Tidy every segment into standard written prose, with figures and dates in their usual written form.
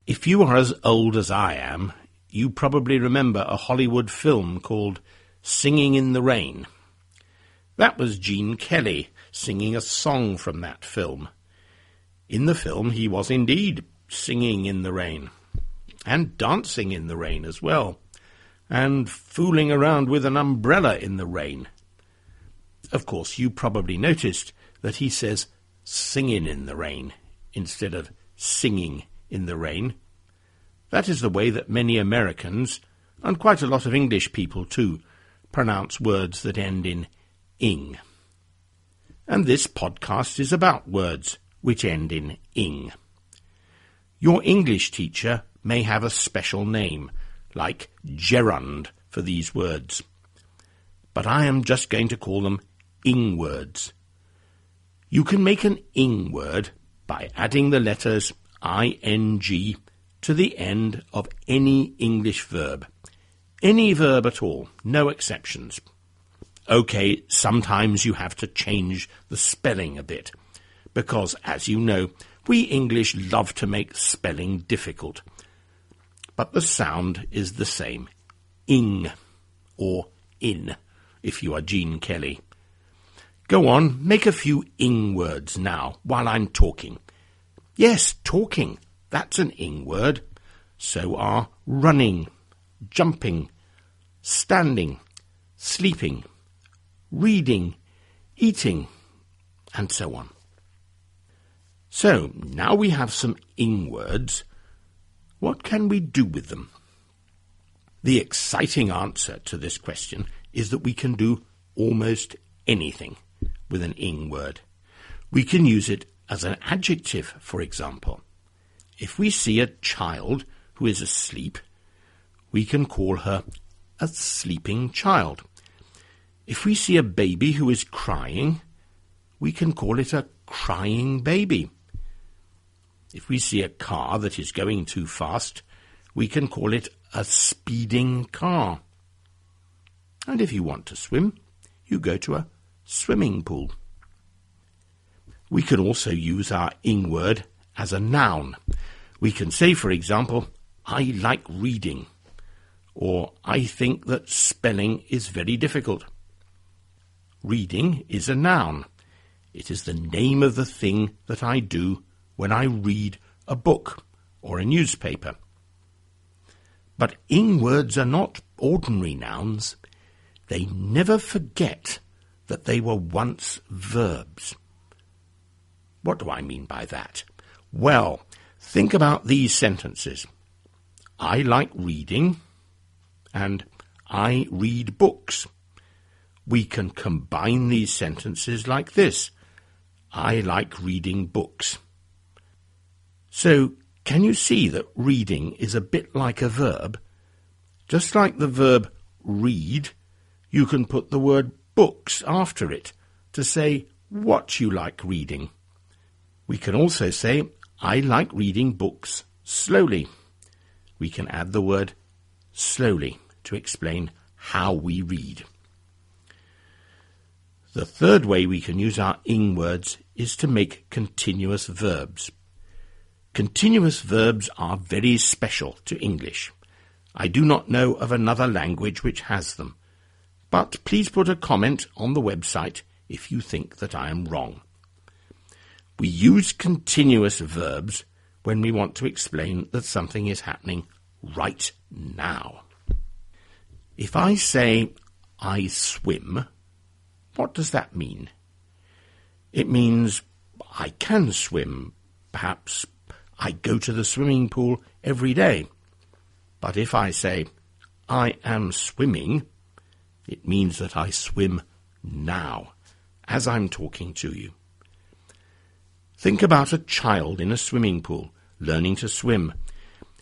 If you are as old as I am, you probably remember a Hollywood film called Singing in the Rain. That was Gene Kelly singing a song from that film. In the film, he was indeed singing in the rain, and dancing in the rain as well, and fooling around with an umbrella in the rain. Of course, you probably noticed that he says singing in the rain instead of singing in the rain. That is the way that many Americans, and quite a lot of English people too, pronounce words that end in ing. And this podcast is about words which end in ing. Your English teacher may have a special name, like gerund, for these words. But I am just going to call them ing words. You can make an ing word by adding the letters ing to the end of any English verb. Any verb at all, no exceptions. Okay, sometimes you have to change the spelling a bit, because, as you know, we English love to make spelling difficult. But the sound is the same. Ing, or in, if you are Gene Kelly. Go on, make a few ing words now, while I'm talking. Yes, talking, that's an ing word. So are running, jumping, standing, sleeping, reading, eating, and so on. So, now we have some ing words. What can we do with them? The exciting answer to this question is that we can do almost anything with an ing word. We can use it as an adjective, for example. If we see a child who is asleep, we can call her a sleeping child. If we see a baby who is crying, we can call it a crying baby. If we see a car that is going too fast, we can call it a speeding car. And if you want to swim, you go to a swimming pool. We can also use our ing word as a noun. We can say, for example, I like reading, or I think that spelling is very difficult. Reading is a noun. It is the name of the thing that I do when I read a book or a newspaper. But ing words are not ordinary nouns. They never forget that they were once verbs. What do I mean by that? Well, think about these sentences. I like reading, and I read books. We can combine these sentences like this. I like reading books. So, can you see that reading is a bit like a verb? Just like the verb read, you can put the word books after it to say what you like reading. We can also say, I like reading books slowly. We can add the word slowly to explain how we read. The third way we can use our ing words is to make continuous verbs. Continuous verbs are very special to English. I do not know of another language which has them, but please put a comment on the website if you think that I am wrong. We use continuous verbs when we want to explain that something is happening right now. If I say, I swim, what does that mean? It means I can swim. Perhaps I go to the swimming pool every day. But if I say, I am swimming, it means that I swim now, as I'm talking to you. Think about a child in a swimming pool, learning to swim.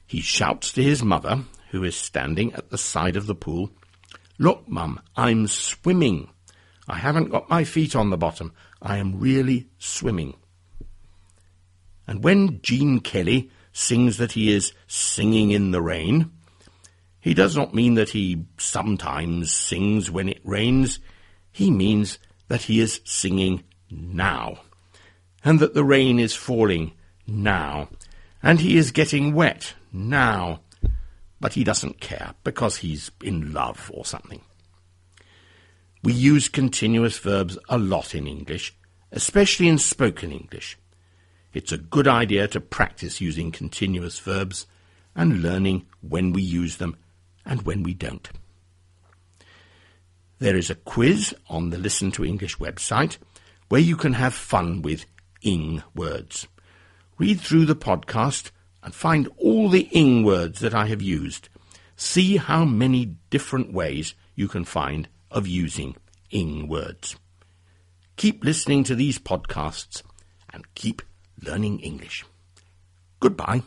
He shouts to his mother, who is standing at the side of the pool, Look, Mum, I'm swimming. I haven't got my feet on the bottom. I am really swimming. And when Gene Kelly sings that he is singing in the rain, he does not mean that he sometimes sings when it rains. He means that he is singing now, and that the rain is falling now, And he is getting wet now, but he doesn't care because he's in love or something. We use continuous verbs a lot in English, especially in spoken English. It's a good idea to practice using continuous verbs and learning when we use them and when we don't. There is a quiz on the Listen to English website where you can have fun with ing words. Read through the podcast and find all the ing words that I have used. See how many different ways you can find of using ing words. Keep listening to these podcasts and keep learning English. Goodbye.